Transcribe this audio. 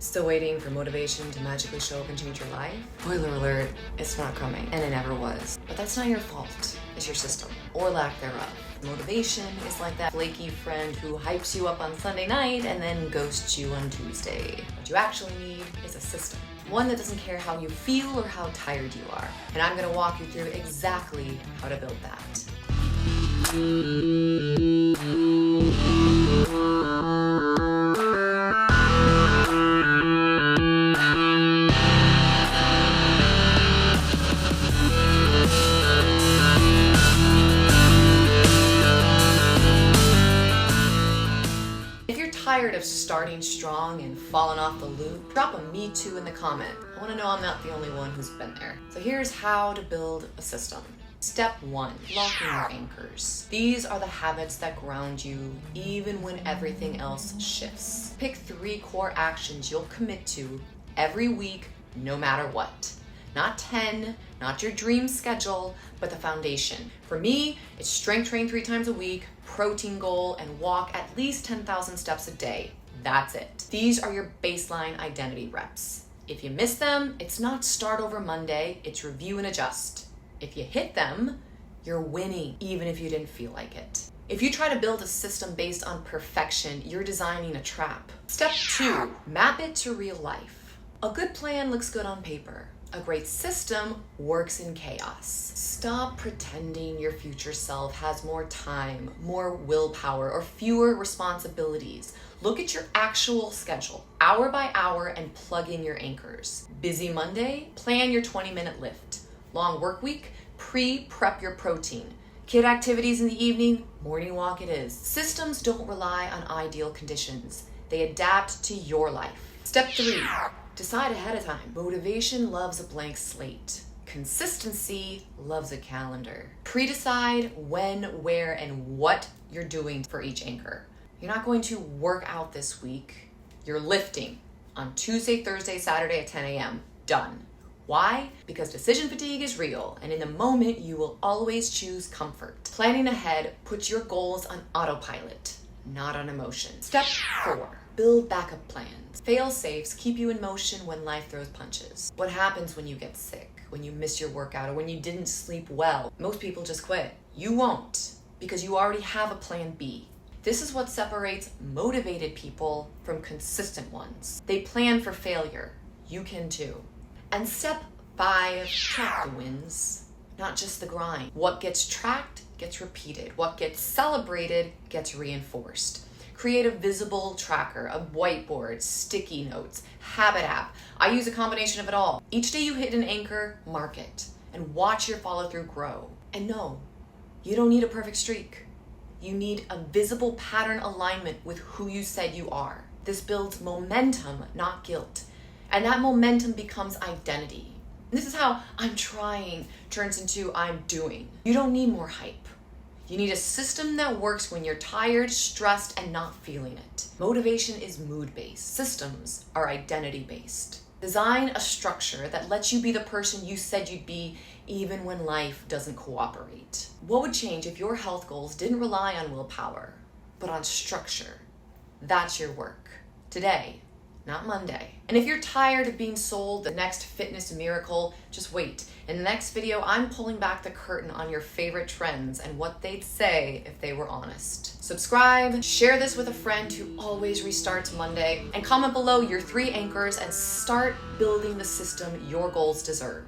Still waiting for motivation to magically show up and change your life? Spoiler alert, it's not coming, and it never was. But that's not your fault, it's your system, or lack thereof. Motivation is like that flaky friend who hypes you up on Sunday night and then ghosts you on Tuesday. What you actually need is a system. One that doesn't care how you feel or how tired you are. And I'm gonna walk you through exactly how to build that. Tired of starting strong and falling off the loop? Drop a me too in the comment. I want to know I'm not the only one who's been there. So here's how to build a system. Step 1, locking your anchors. These are the habits that ground you even when everything else shifts. Pick 3 core actions you'll commit to every week, no matter what. Not 10, not your dream schedule, but the foundation. For me, it's strength train 3 times a week, protein goal, and walk at least 10,000 steps a day. That's it. These are your baseline identity reps. If you miss them, it's not start over Monday, it's review and adjust. If you hit them, you're winning, even if you didn't feel like it. If you try to build a system based on perfection, you're designing a trap. Step 2, map it to real life. A good plan looks good on paper. A great system works in chaos. Stop pretending your future self has more time, more willpower, or fewer responsibilities. Look at your actual schedule, hour by hour, and plug in your anchors. Busy Monday? Plan your 20-minute lift. Long work week? Prep your protein. Kid activities in the evening? Morning walk it is. Systems don't rely on ideal conditions. They adapt to your life. Step 3. Decide ahead of time. Motivation loves a blank slate. Consistency loves a calendar. Pre-decide when, where, and what you're doing for each anchor. You're not going to work out this week. You're lifting on Tuesday, Thursday, Saturday at 10 a.m. Done. Why? Because decision fatigue is real, and in the moment, you will always choose comfort. Planning ahead puts your goals on autopilot, not on emotion. Step 4. Build backup plans. Fail-safes keep you in motion when life throws punches. What happens when you get sick, when you miss your workout, or when you didn't sleep well? Most people just quit. You won't, because you already have a plan B. This is what separates motivated people from consistent ones. They plan for failure. You can too. And step 5, track the wins, not just the grind. What gets tracked gets repeated. What gets celebrated gets reinforced. Create a visible tracker, a whiteboard, sticky notes, habit app. I use a combination of it all. Each day you hit an anchor, mark it, and watch your follow through grow. And no, you don't need a perfect streak. You need a visible pattern alignment with who you said you are. This builds momentum, not guilt. And that momentum becomes identity. This is how I'm trying turns into I'm doing. You don't need more hype. You need a system that works when you're tired, stressed, and not feeling it. Motivation is mood-based. Systems are identity-based. Design a structure that lets you be the person you said you'd be even when life doesn't cooperate. What would change if your health goals didn't rely on willpower, but on structure? That's your work. Today, not Monday. And if you're tired of being sold the next fitness miracle, just wait. In the next video, I'm pulling back the curtain on your favorite trends and what they'd say if they were honest. Subscribe, share this with a friend who always restarts Monday, and comment below your 3 anchors and start building the system your goals deserve.